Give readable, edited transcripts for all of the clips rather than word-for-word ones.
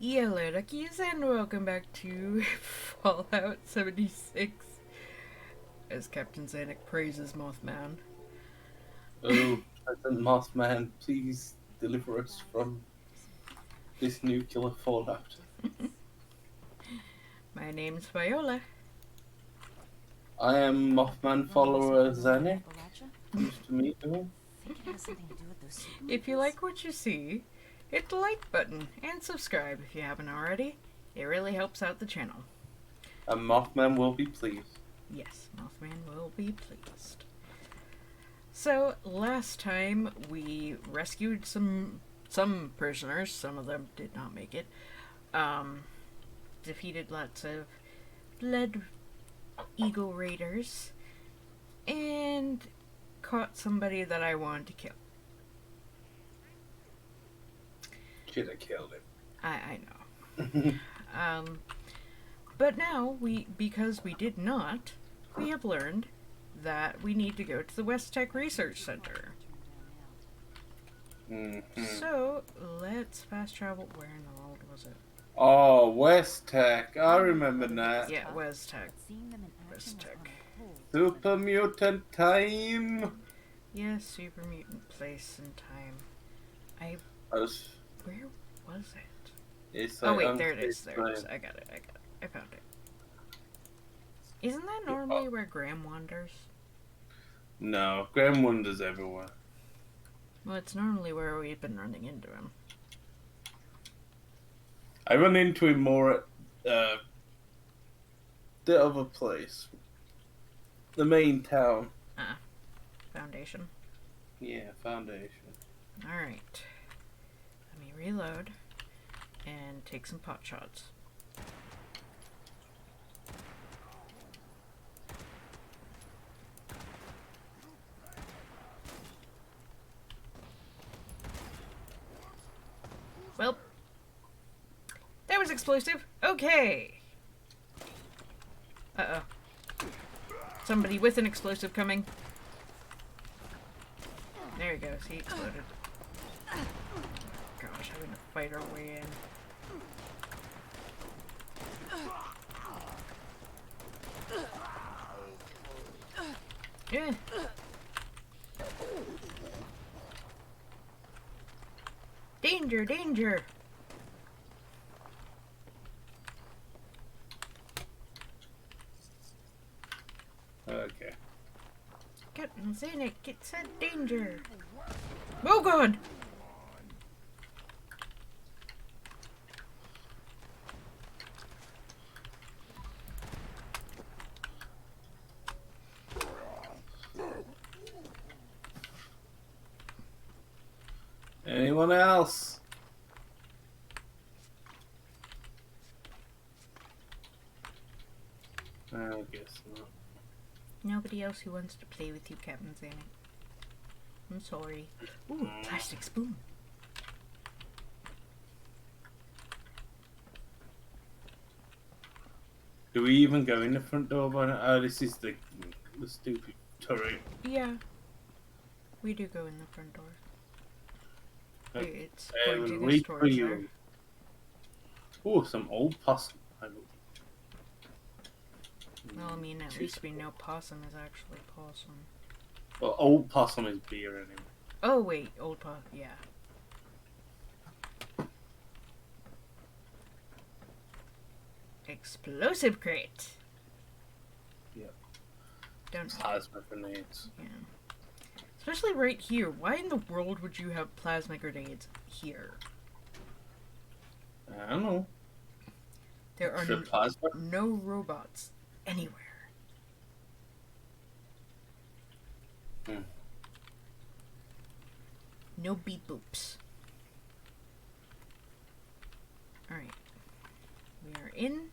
Hello, duckies, and welcome back to Fallout 76 as Captain Zanuck praises Mothman. Oh, President Mothman, please deliver us from this nuclear fallout. My name's Viola. I am Mothman follower Zanek. Pleased to meet you. Think it has something to do with those super If you like what you see, hit the like button and subscribe if you haven't already. It really helps out the channel. And Mothman will be pleased. Yes, Mothman will be pleased. So, last time we rescued some prisoners. Some of them did not make it. Defeated lots of blood eagle raiders and caught somebody that I wanted to kill. Should have killed I know. him. But now because we did not, we have learned that we need to go to the West Tech Research Center. So let's fast travel. Where in the world was it? Oh, West Tech. I remember that. Yeah, West Tech. West Tech. Super mutant time. Yes, super mutant place and time. Where was it? It's Oh like wait, there it is. There it is. I got it. I found it. Isn't that normally where Graham wanders? No, Graham wanders everywhere. Well, it's normally where we've been running into him. I run into him more at the other place. The main town. Foundation. Yeah, Foundation. Alright. Let me reload and take some pot shots. Well, that was explosive. Okay. Uh-oh. Somebody with an explosive coming. There he goes. He exploded. Gosh, having to fight our way in. Yeah. Danger, danger! Okay. Captain Zanuck, it said danger! Oh god! Anyone else? I guess not. Nobody else who wants to play with you, Captain Zanuck. I'm sorry. Ooh, plastic spoon. Do we even go in the front door? Oh, this is the stupid turret. Yeah. We do go in the front door. Okay, It's I will pointing us wait for towards you. there. Oh, some old possum. Well, I mean, at least we know possum is actually possum. Well, old possum is beer anyway. Oh, wait, old possum, yeah. Explosive crate! Yep. Don't Plasma grenades. Yeah. Especially right here. Why in the world would you have plasma grenades here? I don't know. There are Plasma? no robots anywhere. No beep boops. Alright. We are in.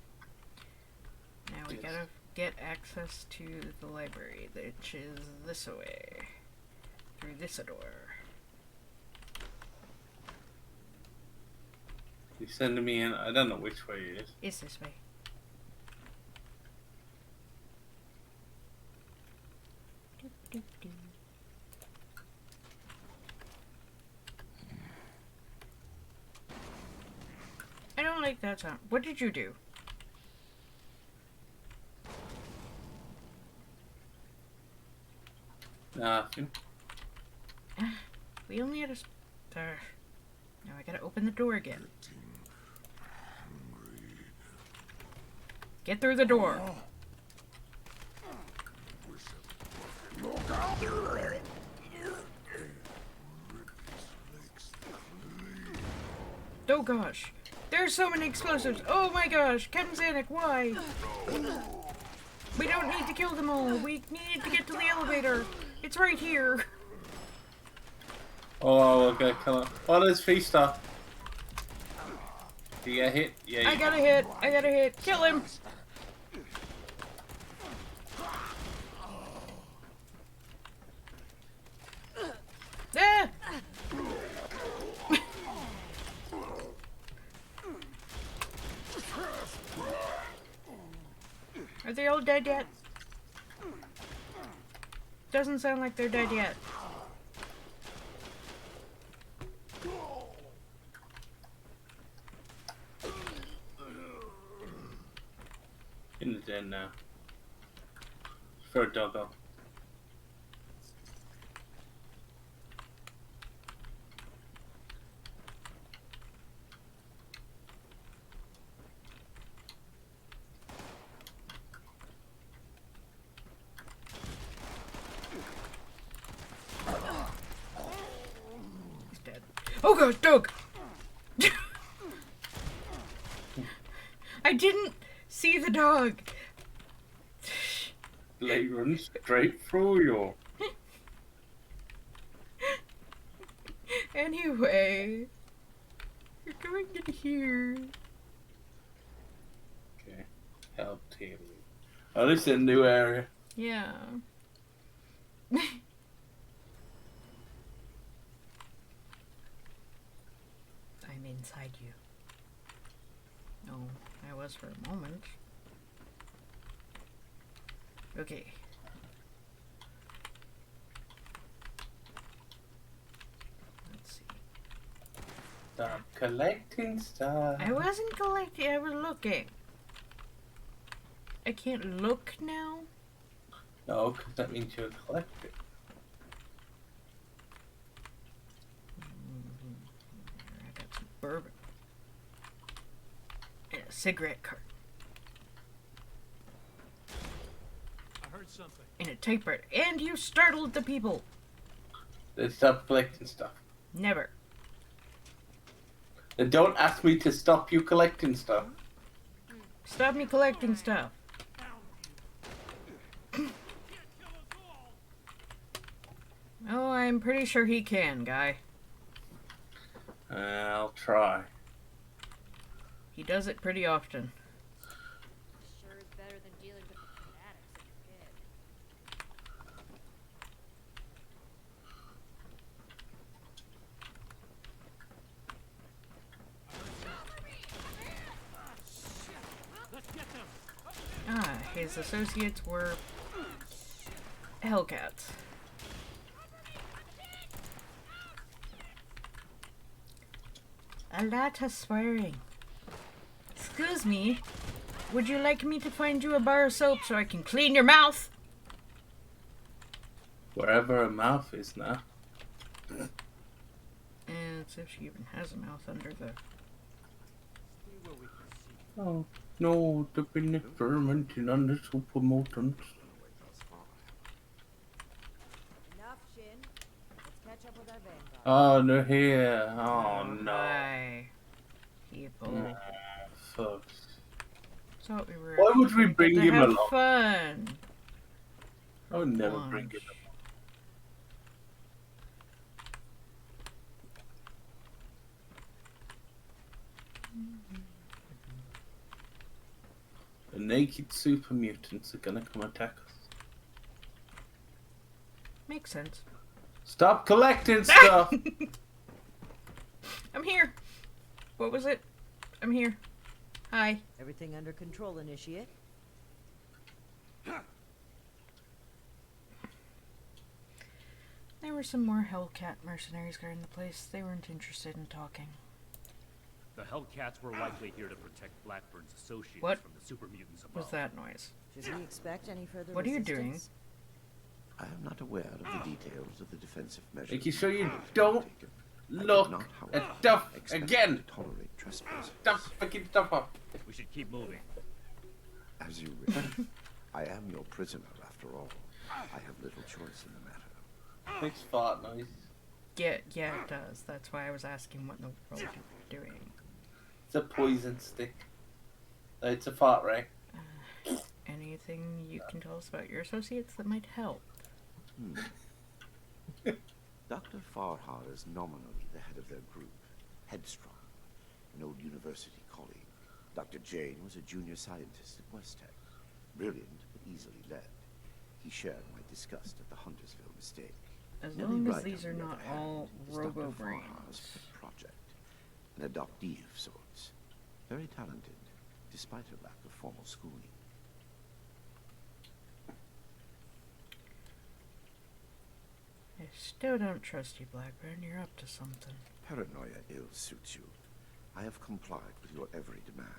Now we gotta get access to the library, which is this way. Through this door. You're sending me in. I don't know which way it is. It's this way. Doop, doop, doop. like that sound. What did you do? Nothing. We only had a... Now I gotta open the door again. Get through the door. Oh gosh. There's so many explosives. Oh my gosh. Captain Zanuck, why? We don't need to kill them all. We need to get to the elevator. It's right here. Oh, we're gonna kill him. Oh, there's Feaster. Did you get hit? Yeah, I got a hit. I got a hit. Kill him. Ah! Are they all dead yet? Doesn't sound like they're dead yet. In the den now. For a doggo. He's dead. Oh gosh, dog! I didn't see the dog. They run straight through you. Anyway, you're going in here. Okay. Help team. Oh, this is a new area. Yeah. I'm inside you. Oh, I was for a moment. Okay. Let's see. Stop collecting stuff. I wasn't collecting, I was looking. I can't look now? No, because that means you're collecting. I got some bourbon. And a cigarette carton. I heard something. And a typewriter. And you startled the people! Then stop collecting stuff. Never. Then don't ask me to stop you collecting stuff. Stop me collecting stuff. Oh, I'm pretty sure he can, guy. I'll try. He does it pretty often. Sure is better than dealing with the fanatics as a kid. Let's get them. Ah, his associates were Hellcats. A lot of swearing. Excuse me, would you like me to find you a bar of soap so I can clean your mouth? Wherever a mouth is now. And see if she even has a mouth under the... Stay where we can see. Oh, no, they've been experimenting on the super mutants. Enough, Shin. Let's catch up with our vanguard. Oh, they're here. Oh, no. Hi, people. Fuck. Thought we were. Why would we gonna get bring to him have along? Fun. I would never bring Lunch. it up. The naked super mutants are gonna come attack us. Makes sense. Stop collecting stuff! I'm here. What was it? I'm here. Hi. Everything under control, Initiate. There were some more Hellcat mercenaries guarding the place. They weren't interested in talking. The Hellcats were likely here to protect Blackburn's associates What from the super mutants above. was that noise? Should we expect any further What are you doing? resistance? I am not aware of the details of the defensive measures. Making sure you proposed don't and taken. I did look not, at however, stuff expect again. to tolerate trespassers. Stop picking stuff up. We should keep moving. As you wish. I am your prisoner, after all. I have little choice in the matter. Makes fart noise. Yeah, it does. That's why I was asking what in the world you're doing. It's a poison stick. It's a fart ray. Anything you can tell us about your associates that might help? Dr. Farhar is nominally the head of their group, Headstrong, an old university colleague. Dr. Jane was a junior scientist at West Tech, brilliant but easily led. He shared my disgust at the Huntersville mistake. As Nellie long as Wright, these on are the not other hand, all is Dr. robo-brains. Farhar's pet project, an adoptee of sorts. Very talented, despite her lack of formal schooling. I still don't trust you, Blackburn. You're up to something. Paranoia ill suits you. I have complied with your every demand.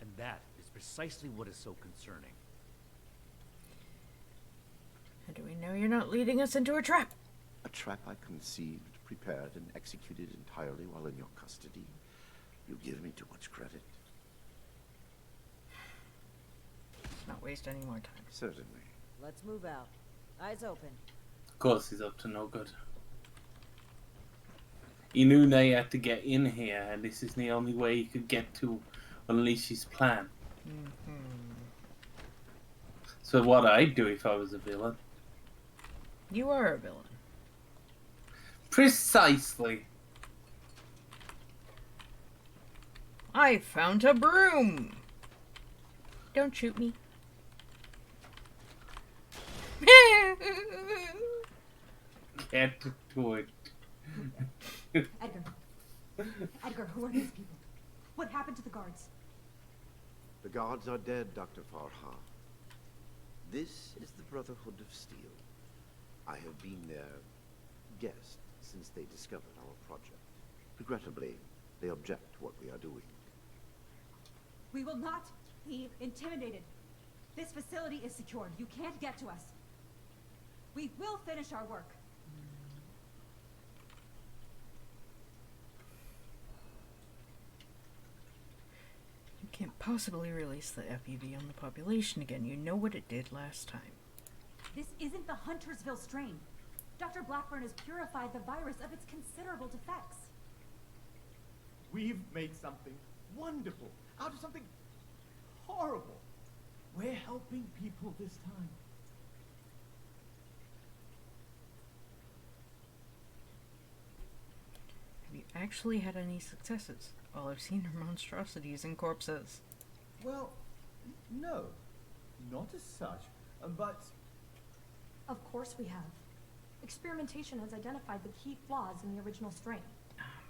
And that is precisely what is so concerning. How do we know you're not leading us into a trap? A trap I conceived, prepared, and executed entirely while in your custody. You give me too much credit. Let's not waste any more time. Certainly. Let's move out. Eyes open. Of course he's up to no good. He knew they had to get in here, and this is the only way he could get to unleash his plan. So what I'd do if I was a villain. You are a villain. Precisely. I found a broom! Don't shoot me. Can't do it. Edgar. Edgar, who are these people? What happened to the guards? The guards are dead, Dr. Farha. This is the Brotherhood of Steel. I have been their guest since they discovered our project. Regrettably, they object to what we are doing. We will not be intimidated. This facility is secured. You can't get to us. We will finish our work. You can't possibly release the FEV on the population again. You know what it did last time. This isn't the Huntersville strain. Dr. Blackburn has purified the virus of its considerable defects. We've made something wonderful out of something horrible. We're helping people this time. Have you actually had any successes? All I've seen are monstrosities and corpses. Well, no, not as such, but Of course we have. Experimentation has identified the key flaws in the original strain.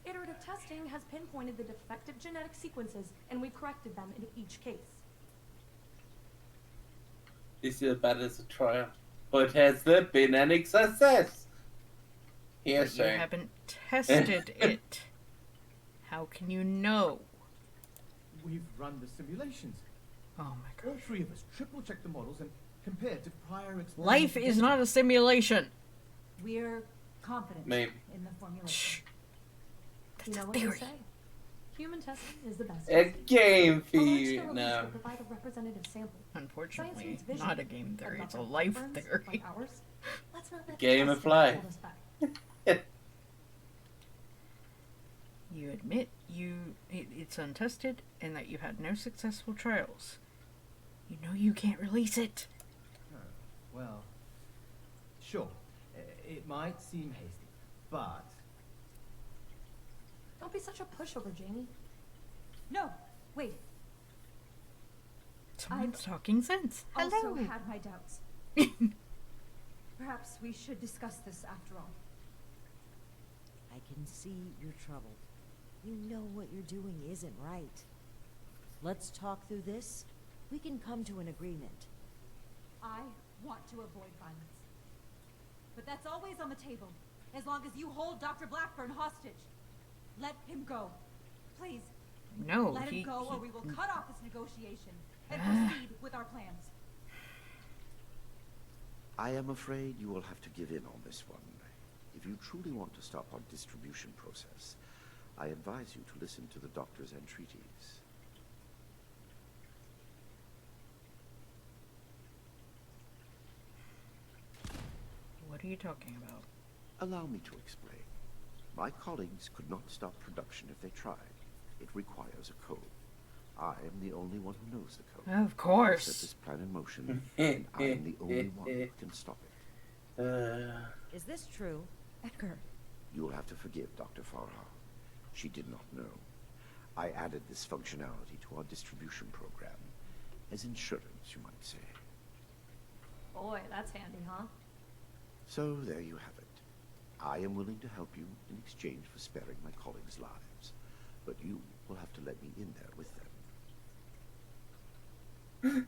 Iterative testing has pinpointed the defective genetic sequences, and we've corrected them in each case. This is bad as a trial. But has there been any success? Yes, But you sir. haven't tested it. How can you know? we've run the simulations. Oh my All gosh. three of us triple-checked the models and compared to prior experiments. Life is not a simulation. We're confident Maybe. in the formulation. Shh. You That's know a what they theory. say. Human testing is the best. A testing. game A large theory scale release now. will provide a representative sample. Unfortunately, Science needs not a vision. game theory. Of It's a Dr. life Blackburn's, theory. like ours. Let's not let the Game of testing life. hold us back. You admit it's untested and that you had no successful trials. You know you can't release it. Well, sure, it might seem hasty, but Don't be such a pushover, Jamie. No, wait. Someone's talking sense. Also Hello. had my doubts. Perhaps we should discuss this after all. I can see you're troubled. You know what you're doing isn't right. Let's talk through this. We can come to an agreement. I want to avoid violence. But that's always on the table, as long as you hold Dr. Blackburn hostage. Let him go. Please, No, let him go or we will cut off this negotiation and proceed with our plans. I am afraid you will have to give in on this one. If you truly want to stop our distribution process, I advise you to listen to the doctor's entreaties. What are you talking about? Allow me to explain. My colleagues could not stop production if they tried. It requires a code. I am the only one who knows the code. Of course. Set this plan in motion, and I am the only one who can stop it. Is this true? Edgar. You will have to forgive Dr. Farha. She did not know. I added this functionality to our distribution program. As insurance, you might say. Boy, that's handy, huh? So there you have it. I am willing to help you in exchange for sparing my colleagues' lives. But you will have to let me in there with them.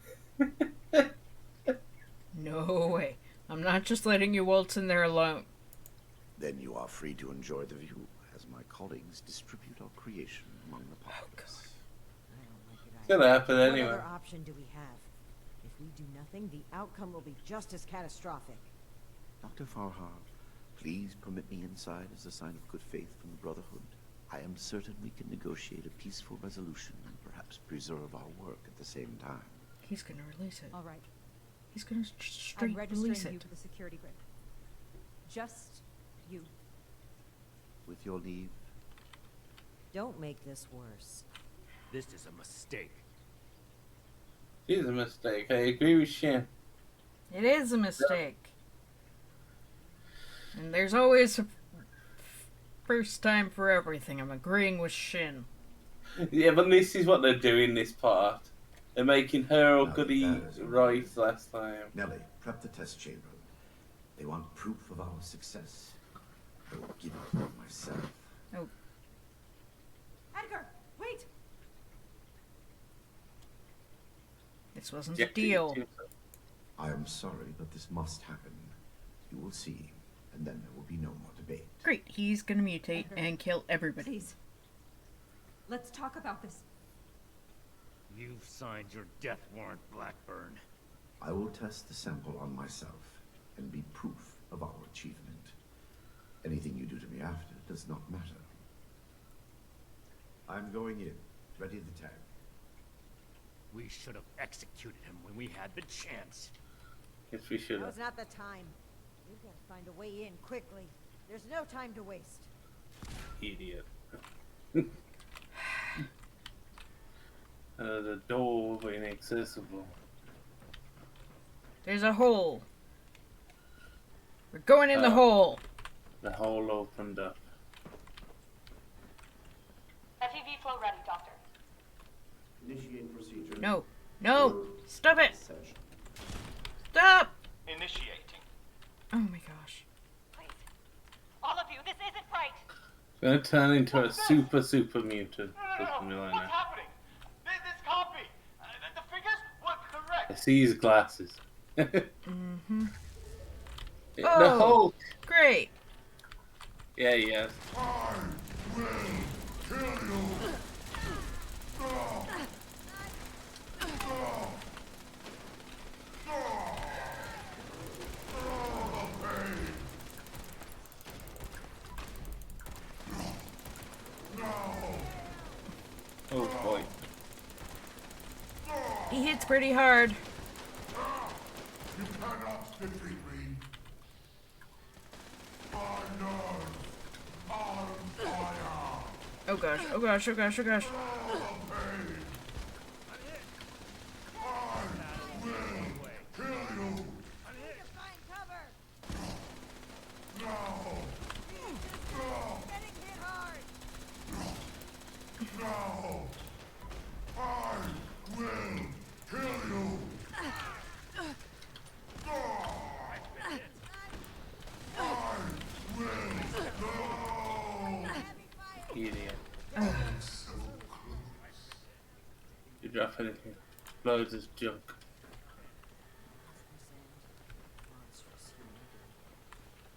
No way. I'm not just letting you waltz in there alone. Then you are free to enjoy the view as my colleagues distribute our creation among the populace. I don't like it It's gonna happen What anyway. other option do we have? If we do nothing, the outcome will be just as catastrophic. Dr. Farha, please permit me inside as a sign of good faith from the Brotherhood. I am certain we can negotiate a peaceful resolution and perhaps preserve our work at the same time. He's gonna release it. All right. He's gonna I'm straight registering release you it. to the security grid. Just you. With your leave, Don't make this worse. This is a mistake. It's a mistake. I agree with Shin. It is a mistake. And there's always a first time for everything. I'm agreeing with Shin. Yeah, but this is what they're doing this part. They're making her all Now goody that is right last time. Nellie, prep the test chamber. They want proof of our success. I will give it to them myself. Oh, Edgar, wait! this wasn't Yeah, a deal. I am sorry, but this must happen. You will see, and then there will be no more debate. Great, he's gonna mutate and kill everybody. Please. Let's talk about this. You've signed your death warrant, Blackburn. I will test the sample on myself and be proof of our achievement. Anything you do to me after does not matter. I'm going in. Ready the tag. We should have executed him when we had the chance. Guess we should have. Now's not the time. We've got to find a way in quickly. There's no time to waste. Idiot. The door will be inaccessible. There's a hole. We're going in the hole. The hole opened up. FEV flow ready, Doctor. Initiate procedure. No. No. Word Stop it. session. Stop. Initiating. Oh my gosh. Please. All of you, this isn't right. It's gonna turn into a super mutant. No, Something like what's that. happening? This can't be. The figures were correct. I see his glasses. Mm-hmm. The Oh. hole. Great. Yeah, yes. Oh boy. He hits pretty hard. You cannot defeat me. My nerves are on fire. Oh gosh. Oh gosh. Oh gosh. Oh gosh. Feel the pain. I will kill you. Find cover. No. No. Getting hit hard. No. I will kill you. Idiot. You drop anything. Loads of junk.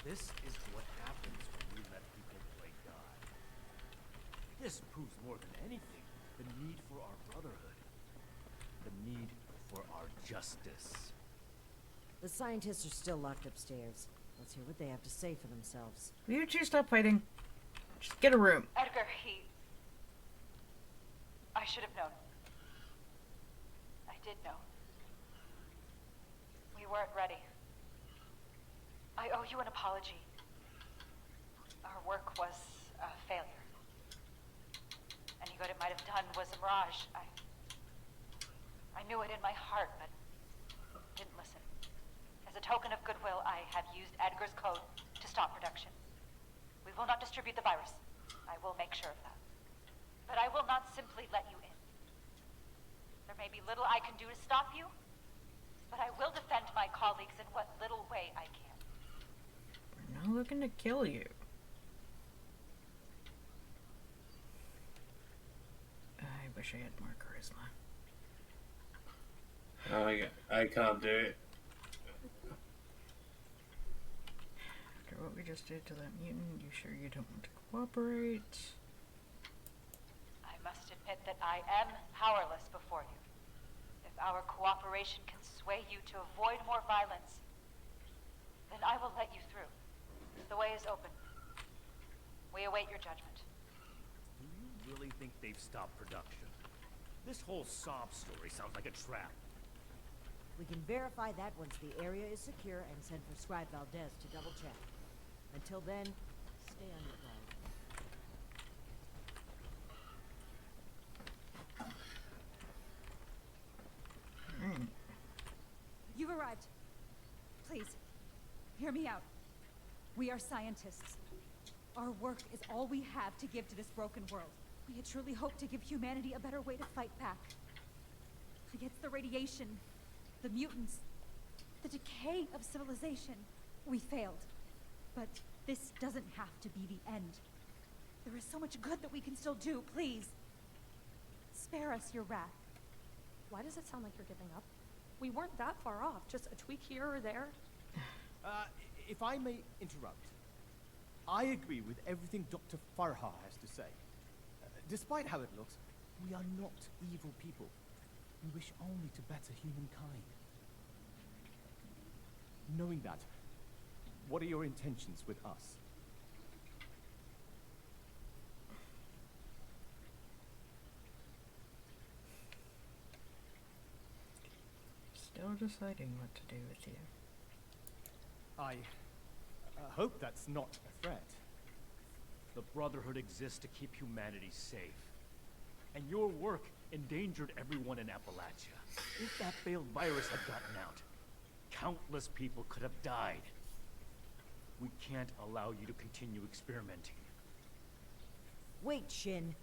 This is what happens when we let people play God. This proves more than anything the need for our brotherhood. The need for our justice. The scientists are still locked upstairs. Let's hear what they have to say for themselves. Will you two stop fighting? Just get a room. Edgar, I should have known. I did know. We weren't ready. I owe you an apology. Our work was a failure. Any good it might have done was a mirage. I knew it in my heart, but didn't listen. As a token of goodwill, I have used Edgar's code to stop production. We will not distribute the virus. I will make sure of that. But I will not simply let you in. There may be little I can do to stop you, but I will defend my colleagues in what little way I can. We're not looking to kill you. I wish I had more charisma. I can't do it. After what we just did to that mutant, you sure you don't want to cooperate? I must admit that I am powerless before you. If our cooperation can sway you to avoid more violence, then I will let you through. The way is open. We await your judgment. Do you really think they've stopped production? This whole sob story sounds like a trap. We can verify that once the area is secure and send for Scribe Valdez to double check. Until then, stay on your guard. You've arrived. Please, hear me out. We are scientists. Our work is all we have to give to this broken world. We had truly hoped to give humanity a better way to fight back. Against the radiation, the mutants, the decay of civilization. We failed. But this doesn't have to be the end. There is so much good that we can still do. Please, spare us your wrath. Why does it sound like you're giving up? We weren't that far off, just a tweak here or there. If I may interrupt, I agree with everything Dr. Farha has to say. Despite how it looks, we are not evil people. We wish only to better humankind. Knowing that, what are your intentions with us? Still deciding what to do with you. I hope that's not a threat. The Brotherhood exists to keep humanity safe. And your work endangered everyone in Appalachia. If that failed virus had gotten out, countless people could have died. We can't allow you to continue experimenting. Wait, Shin.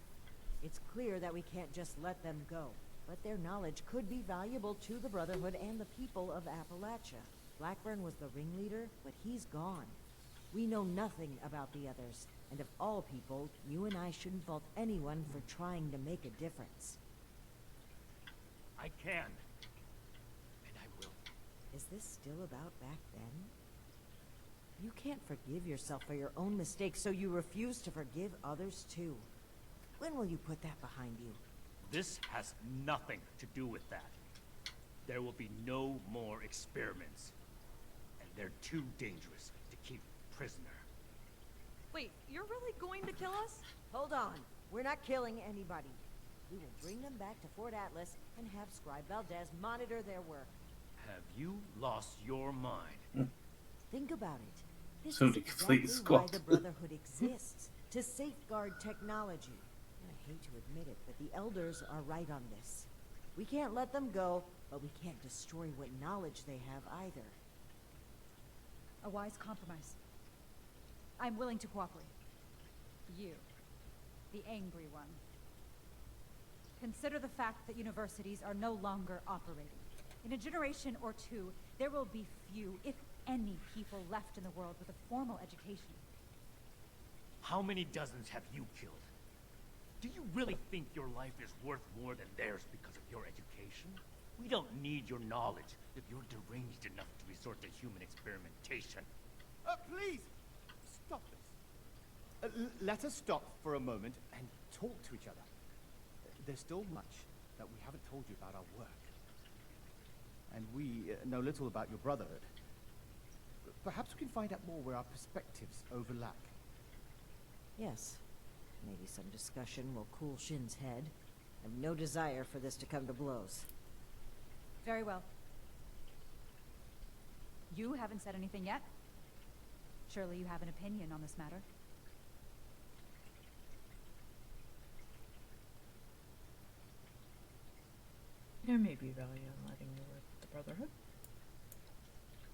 It's clear that we can't just let them go. But their knowledge could be valuable to the Brotherhood and the people of Appalachia. Blackburn was the ringleader, but he's gone. We know nothing about the others, and of all people, you and I shouldn't fault anyone for trying to make a difference. I can. And I will. Is this still about back then? You can't forgive yourself for your own mistakes, so you refuse to forgive others too. When will you put that behind you? This has nothing to do with that. There will be no more experiments. And they're too dangerous to keep prisoner. Wait, you're really going to kill us? Hold on. We're not killing anybody. We will bring them back to Fort Atlas and have Scribe Valdez monitor their work. Have you lost your mind? Think about it. This So is to complete exactly why squad. the Brotherhood exists. To safeguard technology. And I hate to admit it, but the Elders are right on this. We can't let them go, but we can't destroy what knowledge they have either. A wise compromise. I'm willing to cooperate. You, the angry one. Consider the fact that universities are no longer operating. In a generation or two, there will be few, if any, people left in the world with a formal education. How many dozens have you killed? Do you really think your life is worth more than theirs because of your education? We don't need your knowledge if you're deranged enough to resort to human experimentation. Please, stop this. Let us stop for a moment and talk to each other. There's still much that we haven't told you about our work. And we know little about your brotherhood. Perhaps we can find out more where our perspectives overlap. Yes. Maybe some discussion will cool Shin's head. I have no desire for this to come to blows. Very well. You haven't said anything yet. Surely you have an opinion on this matter. There may be value in letting you work with the Brotherhood.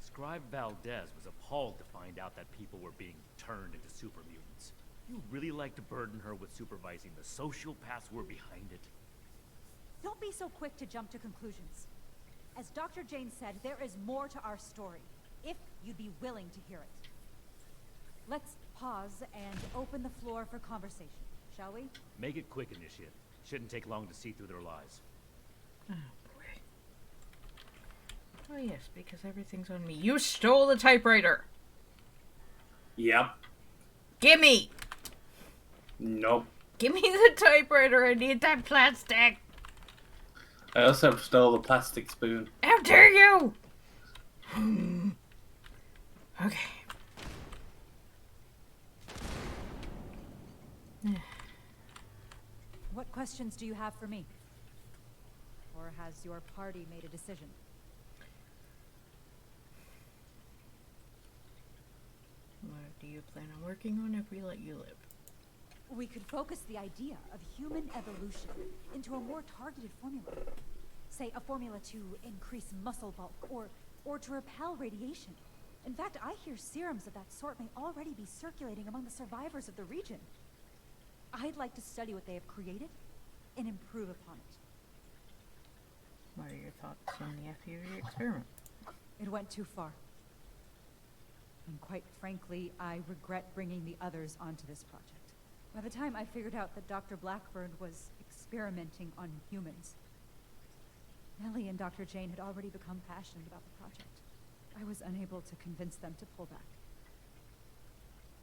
Scribe Valdez was appalled to find out that people were being turned into super mutants. You really like to burden her with supervising the sociopaths who were behind it? Don't be so quick to jump to conclusions. As Dr. Jane said, there is more to our story, if you'd be willing to hear it. Let's pause and open the floor for conversation, shall we? Make it quick, Initiate. Shouldn't take long to see through their lies. Oh, boy. Oh, yes, because everything's on me. You stole the typewriter! Yep. Gimme! Nope. Give me the typewriter, I need that plastic! I also stole the plastic spoon. How dare you! Okay. What questions do you have for me? Or has your party made a decision? What do you plan on working on if we let you live? We could focus the idea of human evolution into a more targeted formula. Say, a formula to increase muscle bulk, or to repel radiation. In fact, I hear serums of that sort may already be circulating among the survivors of the region. I'd like to study what they have created and improve upon it. What are your thoughts on the FUV experiment? It went too far. And quite frankly, I regret bringing the others onto this project. By the time I figured out that Dr. Blackburn was experimenting on humans, Nellie and Dr. Jane had already become passionate about the project. I was unable to convince them to pull back.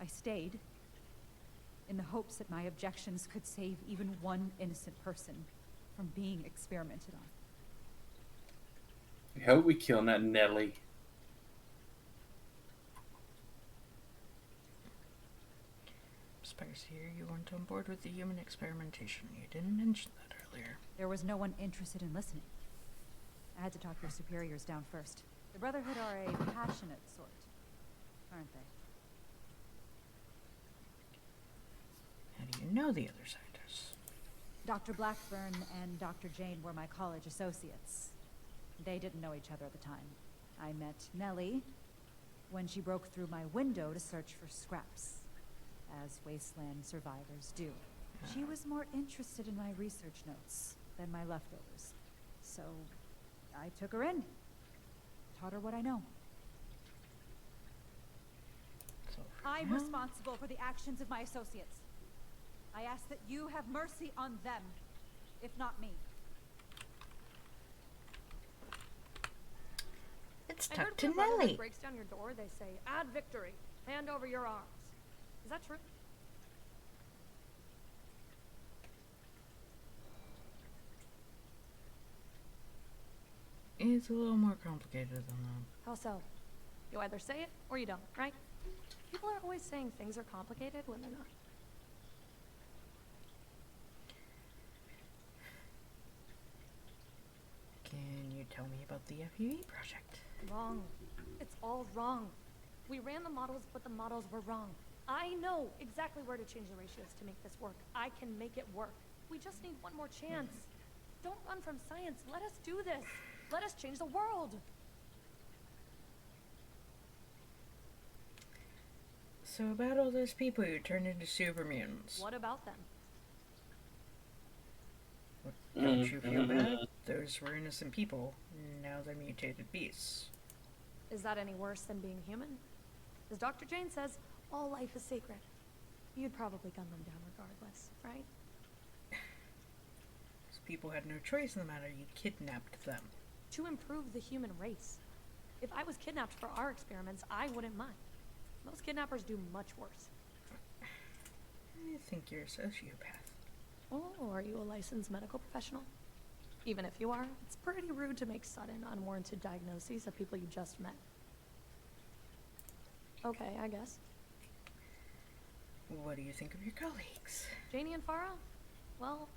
I stayed in the hopes that my objections could save even one innocent person from being experimented on. I hope we kill that Nelly. Spice here, you weren't on board with the human experimentation. You didn't mention that earlier. There was no one interested in listening. I had to talk your superiors down first. The Brotherhood are a passionate sort, aren't they? How do you know the other scientists? Dr. Blackburn and Dr. Jane were my college associates. They didn't know each other at the time. I met Nellie when she broke through my window to search for scraps, as wasteland survivors do. She was more interested in my research notes than my leftovers. So I took her in, taught her what I know. So I'm responsible for the actions of my associates. I ask that you have mercy on them, if not me. Let's I talk heard to when the Brotherhood Nellie. breaks down your door, they say, "Add victory. Hand over your arms." Is that true? It's a little more complicated than that. How so? You either say it or you don't, right? People are always saying things are complicated when they're not. Can you tell me about the FUE project? Wrong. It's all wrong. We ran the models, but the models were wrong. I know exactly where to change the ratios to make this work. I can make it work. We just need one more chance. Don't run from science. Let us do this. Let us change the world. So about all those people who turned into super mutants. What about them? Don't you feel bad? Those were innocent people. Now they're mutated beasts. Is that any worse than being human? As Dr. Jane says, all life is sacred. You'd probably gun them down regardless, right? These people had no choice in the matter. You kidnapped them. To improve the human race. If I was kidnapped for our experiments, I wouldn't mind. Most kidnappers do much worse. I think you're a sociopath. Oh, are you a licensed medical professional? Even if you are, it's pretty rude to make sudden, unwarranted diagnoses of people you just met. Okay, I guess. What do you think of your colleagues? Janie and Farah? Well,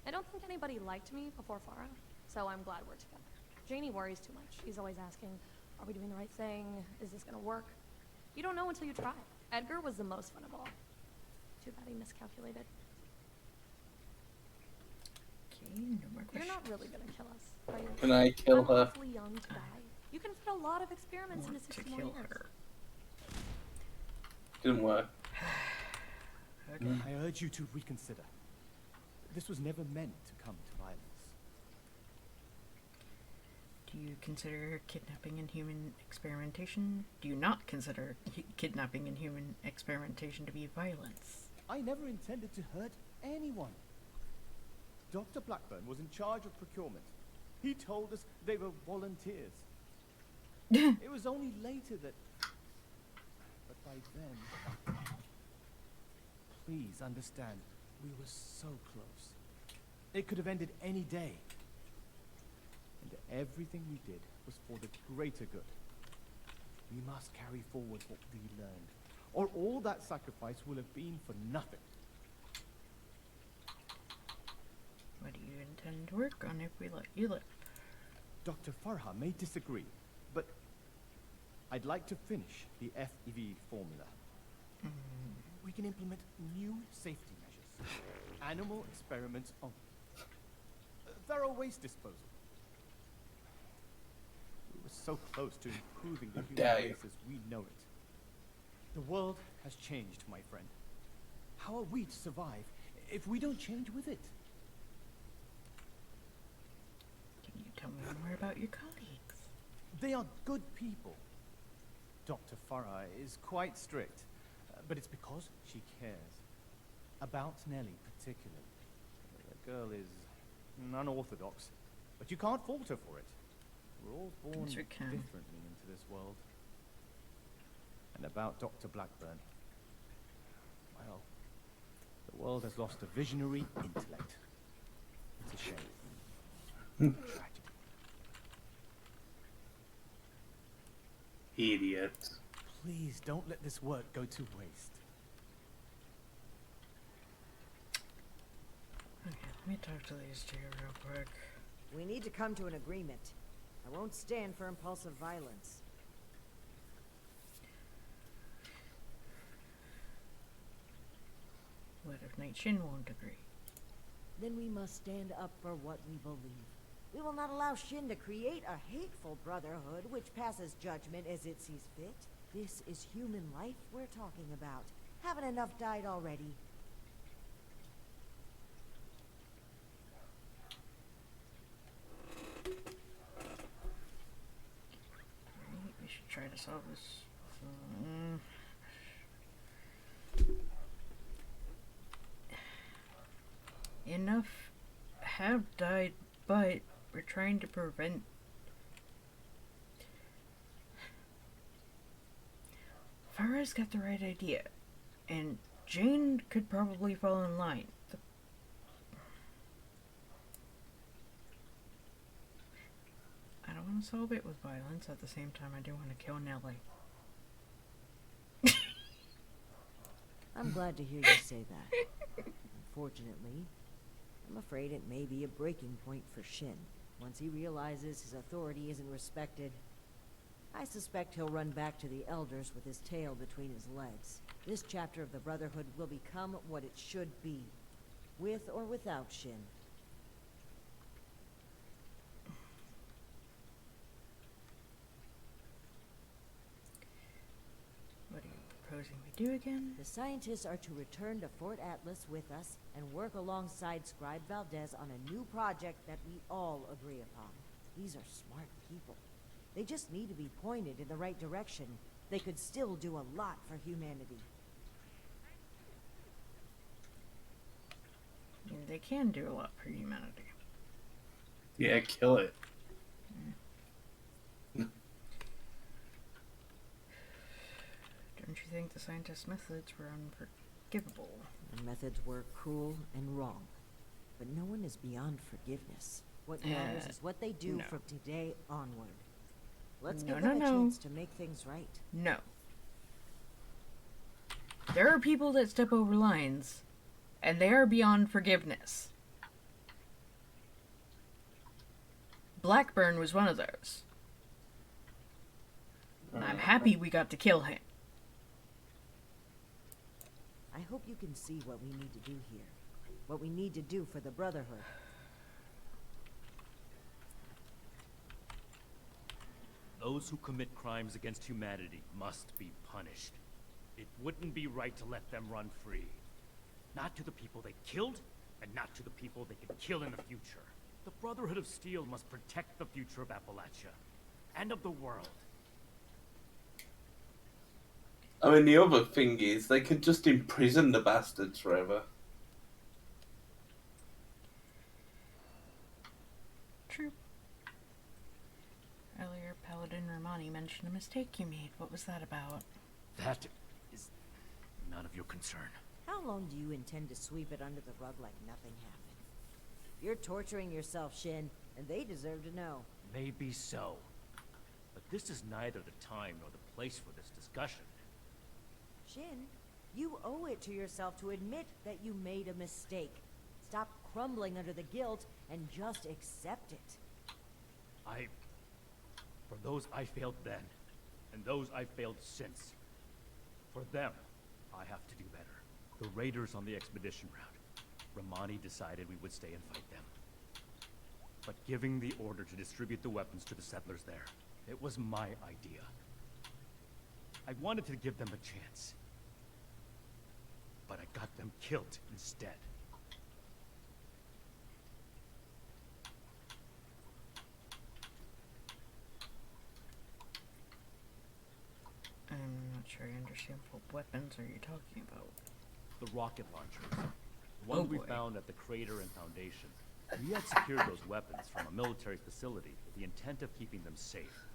I don't think anybody liked me before Farah, so I'm glad we're together. Janie worries too much. She's always asking, are we doing the right thing? Is this gonna work? You don't know until you try. Edgar was the most fun of all. Too bad he miscalculated. Okay, no more questions. You're not really gonna kill us, are you? Can I kill I'm her? awfully young to die. You can fit a lot of experiments into Want to 60 more kill years. her. Didn't work. Okay. I urge you to reconsider. This was never meant to come to violence. Do you consider kidnapping and human experimentation? Do you not consider kidnapping and human experimentation to be violence? I never intended to hurt anyone. Dr. Blackburn was in charge of procurement. He told us they were volunteers. It was only later that... But by then... Please understand, we were so close. It could have ended any day. And everything we did was for the greater good. We must carry forward what we learned, or all that sacrifice will have been for nothing. What do you intend to work on if we let you live? Dr. Farha may disagree, but I'd like to finish the FEV formula. We can implement new safety measures. Animal experiments on thorough waste disposal. We were so close to improving the human race as we know it. The world has changed, my friend. How are we to survive if we don't change with it? Can you tell me more about your colleagues? They are good people. Dr. Farah is quite strict, but it's because she cares. About Nellie particularly. The girl is unorthodox, but you can't fault her for it. We're all born Yes, we can. differently into this world. And about Dr. Blackburn, well, the world has lost a visionary intellect. It's a shame. Tragedy. Idiot. Please don't let this work go to waste. Okay, let me talk to these two real quick. We need to come to an agreement. I won't stand for impulsive violence. What if Night Shin won't agree? Then we must stand up for what we believe. We will not allow Shin to create a hateful brotherhood which passes judgment as it sees fit. This is human life we're talking about. Haven't enough died already? Right, we should try to solve this. Enough have died, but we're trying to prevent... Farah's got the right idea, and Jane could probably fall in line. I don't want to solve it with violence. At the same time, I do want to kill Nellie. I'm glad to hear you say that. Unfortunately, I'm afraid it may be a breaking point for Shin. Once he realizes his authority isn't respected, I suspect he'll run back to the Elders with his tail between his legs. This chapter of the Brotherhood will become what it should be, with or without Shin. What are you proposing we do again? The scientists are to return to Fort Atlas with us and work alongside Scribe Valdez on a new project that we all agree upon. These are smart people. They just need to be pointed in the right direction. They could still do a lot for humanity. I mean, they can do a lot for humanity. Yeah, kill it. Don't you think the scientists' methods were unforgivable? The methods were cruel and wrong. but no one is beyond forgiveness. What matters is what they do no. from today onward. Let's No, give them no, a no. chance to make things right. No. There are people that step over lines, and they are beyond forgiveness. Blackburn was one of those. And I'm happy we got to kill him. I hope you can see what we need to do here. What we need to do for the Brotherhood. Those who commit crimes against humanity must be punished. It wouldn't be right to let them run free. Not to the people they killed, and not to the people they could kill in the future. The Brotherhood of Steel must protect the future of Appalachia, and of the world. I mean, the other thing is, they could just imprison the bastards forever. True. Earlier, Paladin Romani mentioned a mistake you made. What was that about? That is none of your concern. How long do you intend to sweep it under the rug like nothing happened? You're torturing yourself, Shin, and they deserve to know. Maybe so. But this is neither the time nor the place for this discussion. Shin, you owe it to yourself to admit that you made a mistake. Stop crumbling under the guilt and just accept it. For those I failed then, and those I failed since, for them, I have to do better. The raiders on the expedition route, Romani decided we would stay and fight them. But giving the order to distribute the weapons to the settlers there, it was my idea. I wanted to give them a chance. But I got them killed instead. I'm not sure I understand. What weapons are you talking about? The rocket launchers. The ones we found at the crater and foundation. We had secured those weapons from a military facility with the intent of keeping them safe.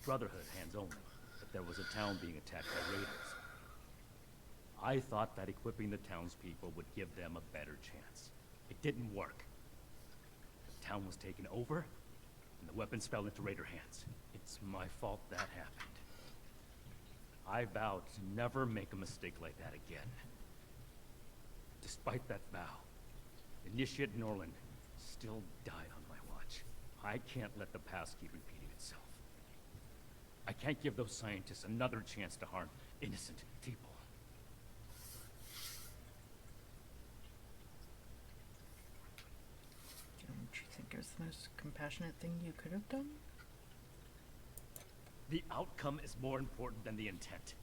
Brotherhood hands only, but there was a town being attacked by raiders. I thought that equipping the townspeople would give them a better chance. It didn't work. The town was taken over, and the weapons fell into raider hands. It's my fault that happened. I vowed to never make a mistake like that again. Despite that vow, Initiate Norland still died on my watch. I can't let the past keep repeating itself. I can't give those scientists another chance to harm innocent people. Don't you think it was the most compassionate thing you could have done? The outcome is more important than the intent.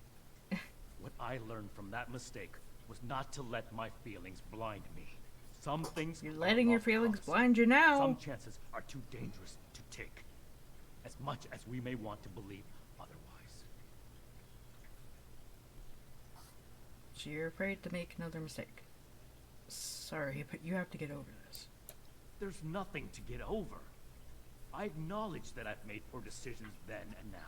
What I learned from that mistake was not to let my feelings blind me. Some things You're letting your feelings blind you now. Some chances are too dangerous to take. As much as we may want to believe otherwise. So you're afraid to make another mistake. Sorry, but you have to get over this. There's nothing to get over. I acknowledge that I've made poor decisions then and now.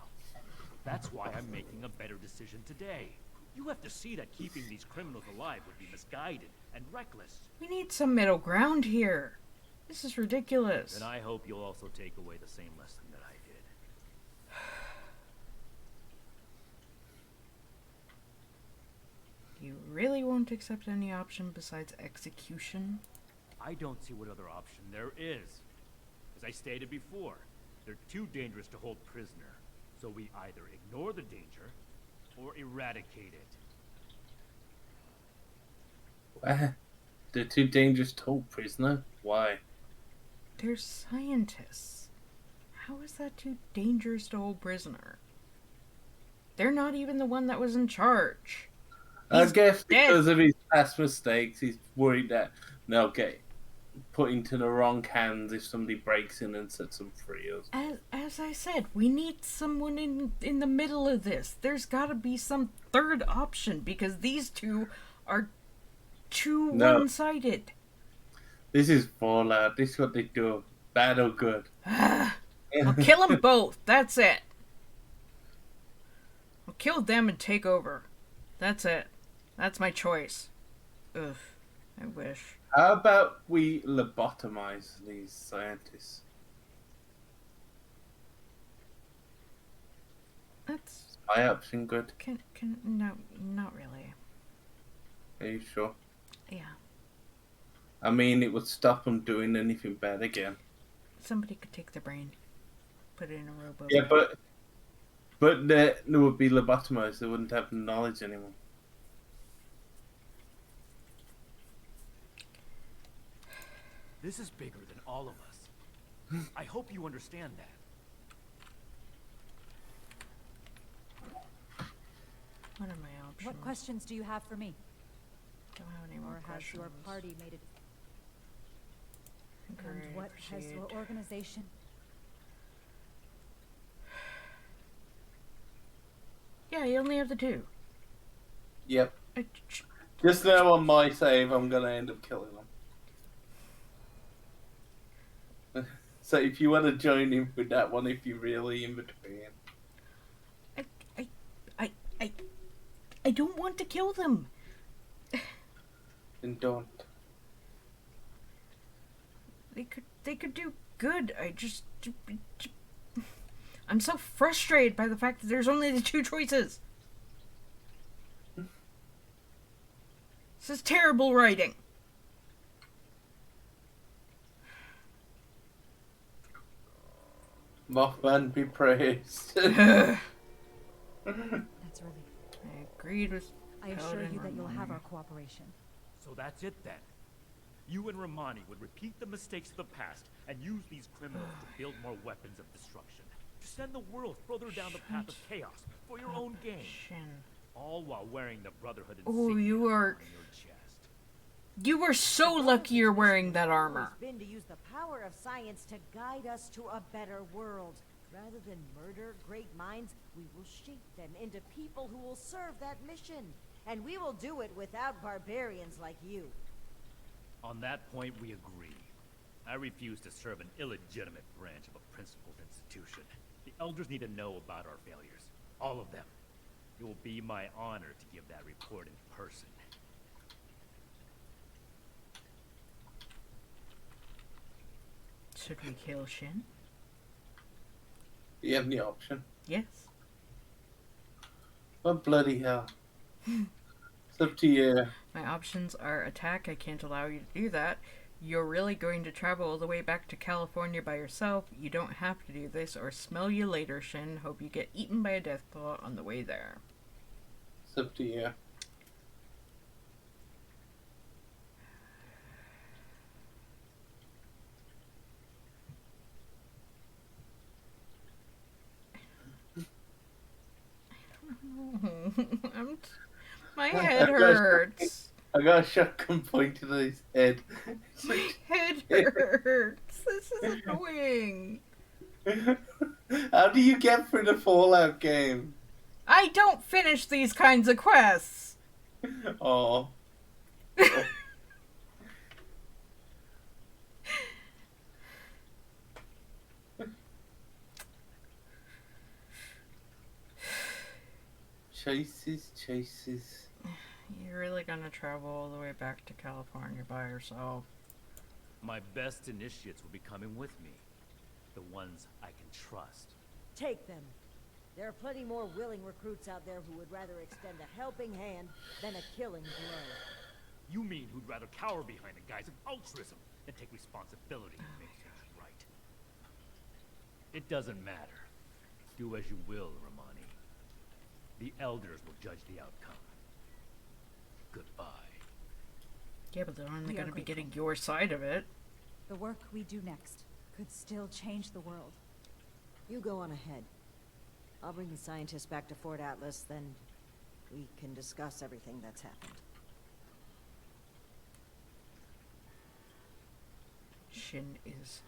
That's why I'm making a better decision today. You have to see that keeping these criminals alive would be misguided and reckless. We need some middle ground here. This is ridiculous. And I hope you'll also take away the same lesson that I did. You really won't accept any option besides execution? I don't see what other option there is. As I stated before, they're too dangerous to hold prisoner. So we either ignore the danger or eradicate it. They're too dangerous to hold prisoner? Why? They're scientists. How is that too dangerous to hold prisoner? They're not even the one that was in charge. I guess because of his past mistakes, he's worried that they'll get put into the wrong hands if somebody breaks in and sets them free. As I said, we need someone in the middle of this. There's got to be some third option because these two are too one-sided. This is Fallout. This is what they do. Bad or good. I'll kill them both. That's it. I'll kill them and take over. That's it. That's my choice. Ugh. I wish. How about we lobotomize these scientists? That's My option good. no, not really. Are you sure? Yeah, I mean, it would stop them doing anything bad again. somebody could take the brain, put it in a robo. Yeah, but they would be lobotomized. They wouldn't have knowledge anymore. This is bigger than all of us. I hope you understand that. What are my options? What questions do you have for me? Don't have any more Or has questions. your party made it? Great, And what has your proceed. organization? Yeah, you only have the two. Yep. I- Just now on my save, I'm gonna end up killing them. So if you want to join in with that one, if you're really in between. I don't want to kill them. Then don't. They could do good. I'm so frustrated by the fact that there's only the two choices. This is terrible writing. Mothman be praised. That's relief. I agreed with I assure Paladin you that you'll have Ramani. our cooperation. So that's it then. You and Romani would repeat the mistakes of the past and use these criminals to build more weapons of destruction. To send the world further down the path of chaos for your own gain. All while wearing the Brotherhood Oh, insignia you are. on your chest. You are so lucky you're wearing that armor. It's been to use the power of science to guide us to a better world. Rather than murder great minds, we will shape them into people who will serve that mission. And we will do it without barbarians like you. On that point, we agree. I refuse to serve an illegitimate branch of a principled institution. The elders need to know about our failures. All of them. It will be my honor to give that report in person. Should we kill Shin? Do you have any option? Yes. Oh, bloody hell. It's up to you. My options are attack. I can't allow you to do that. You're really going to travel all the way back to California by yourself. You don't have to do this. Or smell you later, Shin. Hope you get eaten by a deathclaw on the way there. It's up to you. My head hurts. I got a shotgun pointed at his head. My head hurts. This is annoying. How do you get through the Fallout game? I don't finish these kinds of quests. Oh. Chases. You're really gonna travel all the way back to California by yourself? My best initiates will be coming with me. The ones I can trust. Take them. There are plenty more willing recruits out there who would rather extend a helping hand than a killing blow. You mean who'd rather cower behind the guise of altruism than take responsibility and make things right? It doesn't matter. Do as you will, Romani. The elders will judge the outcome. Goodbye. Yeah, but they're only We are gonna be grateful. getting your side of it. The work we do next could still change the world. You go on ahead. I'll bring the scientists back to Fort Atlas, then we can discuss everything that's happened. Shin is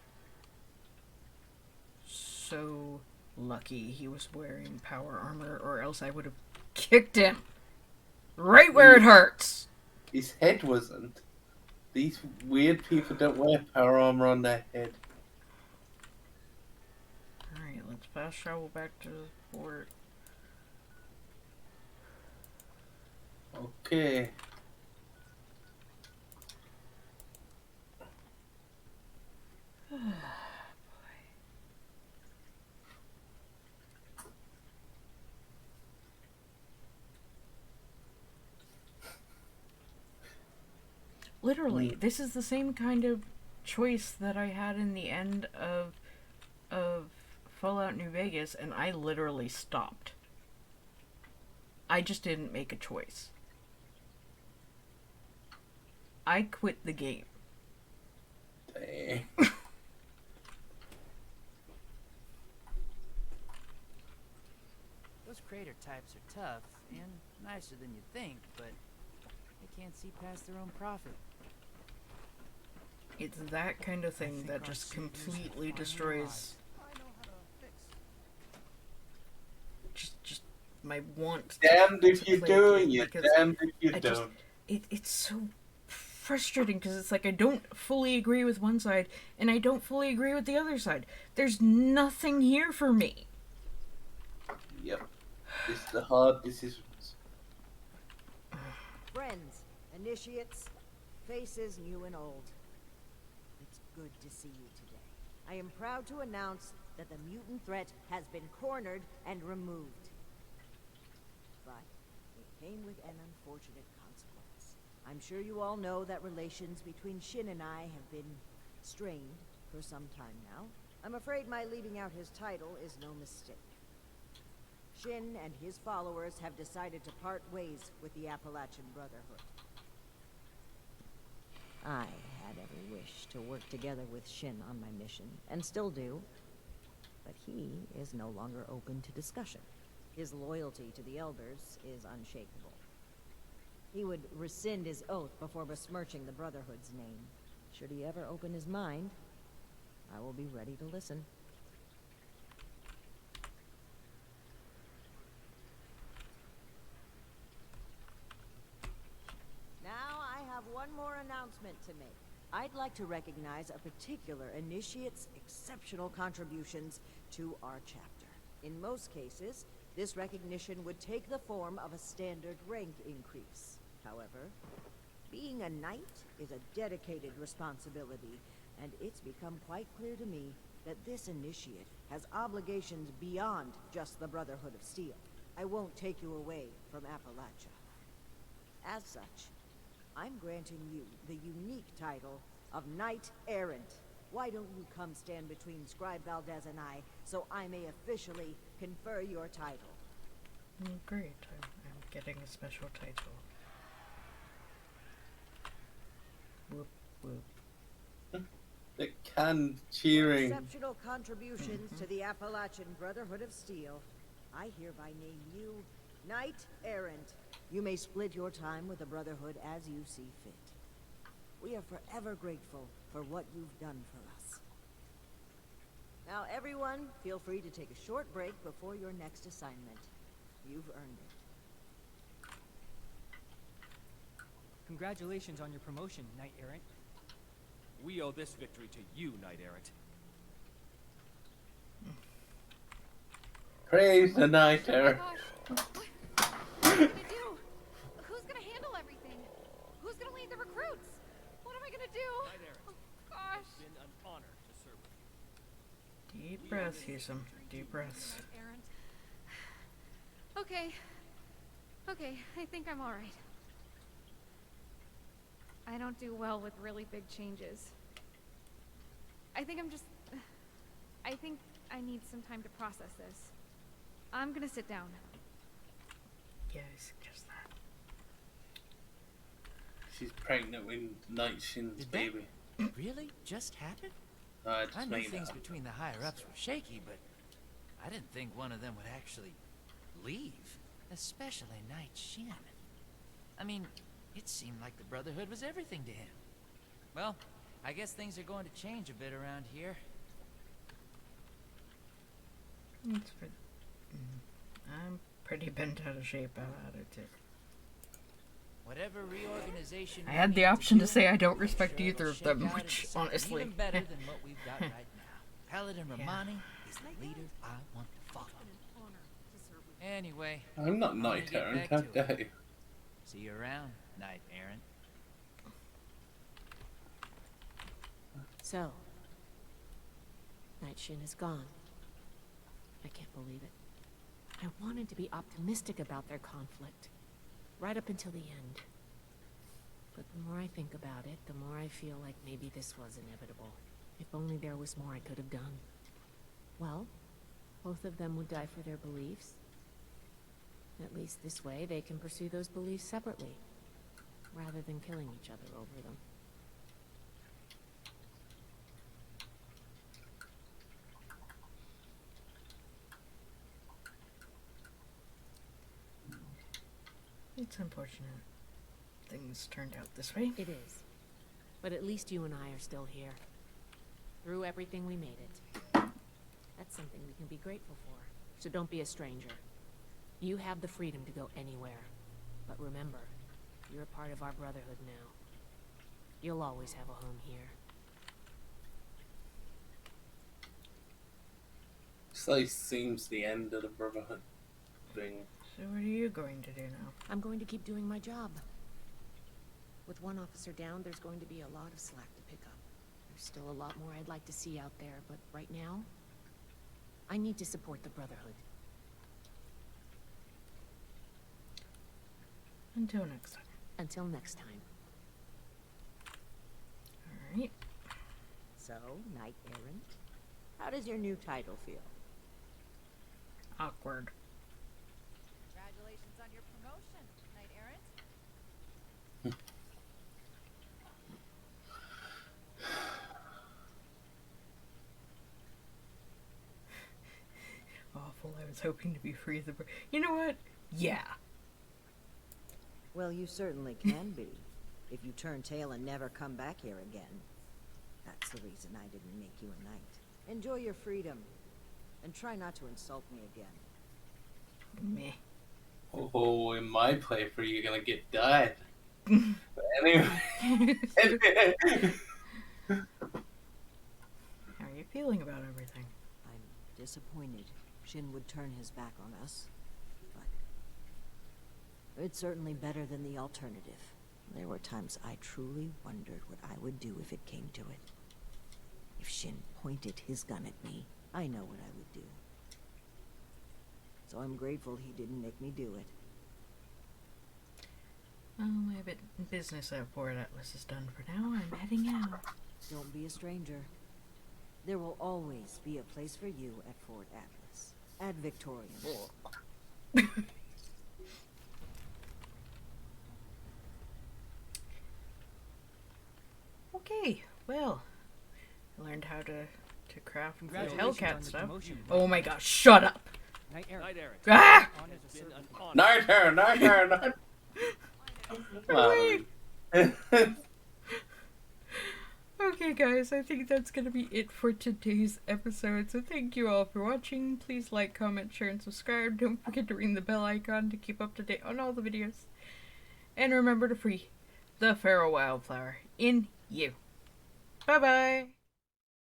so lucky he was wearing power armor, or else I would have kicked him right where it hurts. His head wasn't. These weird people don't wear power armor on their head. Alright, let's fast travel back to the fort. Okay. Literally, this is the same kind of choice that I had in the end of Fallout New Vegas, and I literally stopped. I just didn't make a choice. I quit the game. Dang. Those crater types are tough and nicer than you think, but they can't see past their own profit. It's that kind of thing that just completely destroys just my want. Damned if to you play a do, game, you because damned if you I just- don't. It's so frustrating because it's like I don't fully agree with one side and I don't fully agree with the other side. There's nothing here for me. Yep. It's the hard decisions. Friends, initiates, faces new and old. It's good to see you today. I am proud to announce that the mutant threat has been cornered and removed. But it came with an unfortunate consequence. I'm sure you all know that relations between Shin and I have been strained for some time now. I'm afraid my leaving out his title is no mistake. Shin and his followers have decided to part ways with the Appalachian Brotherhood. I had every wish to work together with Shin on my mission, and still do. But he is no longer open to discussion. His loyalty to the Elders is unshakable. He would rescind his oath before besmirching the Brotherhood's name. Should he ever open his mind, I will be ready to listen. Now I have one more announcement to make. I'd like to recognize a particular initiate's exceptional contributions to our chapter. In most cases, this recognition would take the form of a standard rank increase. However, being a knight is a dedicated responsibility, and it's become quite clear to me that this initiate has obligations beyond just the Brotherhood of Steel. I won't take you away from Appalachia. As such, I'm granting you the unique title of Knight Errant. Why don't you come stand between Scribe Valdez and I, so I may officially confer your title? Great, I'm getting a special title. Whoop, whoop. The canned cheering. Exceptional contributions to the Appalachian Brotherhood of Steel. I hereby name you Knight Errant. You may split your time with the Brotherhood as you see fit. We are forever grateful for what you've done for us. Now everyone, feel free to take a short break before your next assignment. You've earned it. Congratulations on your promotion, Knight Errant. We owe this victory to you, Knight Errant. Praise the Knight Errant. What are we gonna do? Who's gonna handle everything? Who's gonna lead the recruits? What am I gonna do? Knight Errant. Oh, gosh. It's been an honor to serve with you. Deep breaths, Husum. Deep breaths. Errant. Okay. Okay, I think I'm alright. I don't do well with really big changes. I think I need some time to process this. I'm gonna sit down. Yeah, I suggest that. She's pregnant with Night Shin's Did that baby. really just happen? I just I knew made things that up. between the higher-ups were shaky, but I didn't think one of them would actually leave. Especially Knight Shin. I mean, it seemed like the Brotherhood was everything to him. Well, I guess things are going to change a bit around here. It's for, I'm pretty bent out of shape about it too. Whatever reorganization I we had need the option to do, say I don't I'm respect sure either it'll of them, shake out which, into something honestly. even better than what we've got right now. Paladin Romani is the leader I want to follow. Anyway, I'm not I'm gonna Knight get Errant, back how to it. dare you? See you around, Knight Errant. So, Night Shin is gone. I can't believe it. I wanted to be optimistic about their conflict, right up until the end. But the more I think about it, the more I feel like maybe this was inevitable. If only there was more I could have done. Well, both of them would die for their beliefs. At least this way, they can pursue those beliefs separately, rather than killing each other over them. It's unfortunate things turned out this way. It is. But at least you and I are still here. Through everything, we made it. That's something we can be grateful for. So don't be a stranger. You have the freedom to go anywhere. But remember, you're a part of our brotherhood now. You'll always have a home here. This like seems the end of the Brotherhood thing. So what are you going to do now? I'm going to keep doing my job. With one officer down, there's going to be a lot of slack to pick up. There's still a lot more I'd like to see out there, but right now, I need to support the Brotherhood. Until next time. Until next time. Alright. So, Knight Errant, how does your new title feel? Awkward. Congratulations on your promotion, Knight Errant. Awful. I was hoping to be free of the... You know what? Yeah. Well, you certainly can be, if you turn tail and never come back here again. That's the reason I didn't make you a knight. Enjoy your freedom, and try not to insult me again. Meh. Oh, in my playthrough, you're gonna get died. But anyway. How are you feeling about everything? I'm disappointed Shin would turn his back on us, but it's certainly better than the alternative. There were times I truly wondered what I would do if it came to it. If Shin pointed his gun at me, I know what I would do. So I'm grateful he didn't make me do it. Oh, my business at Fort Atlas is done for now. I'm heading out. Don't be a stranger. There will always be a place for you at Fort Atlas. Ad Victoriam. Okay, well, I learned how to craft the Congratulations on Hellcat your stuff. promotion. Oh my gosh, shut up! Knight Errant. Ah! Night Errant. Okay guys, I think that's gonna be it for today's episode, so thank you all for watching. Please like, comment, share, and subscribe. Don't forget to ring the bell icon to keep up to date on all the videos. And remember to free the feral wildflower in you. Bye bye!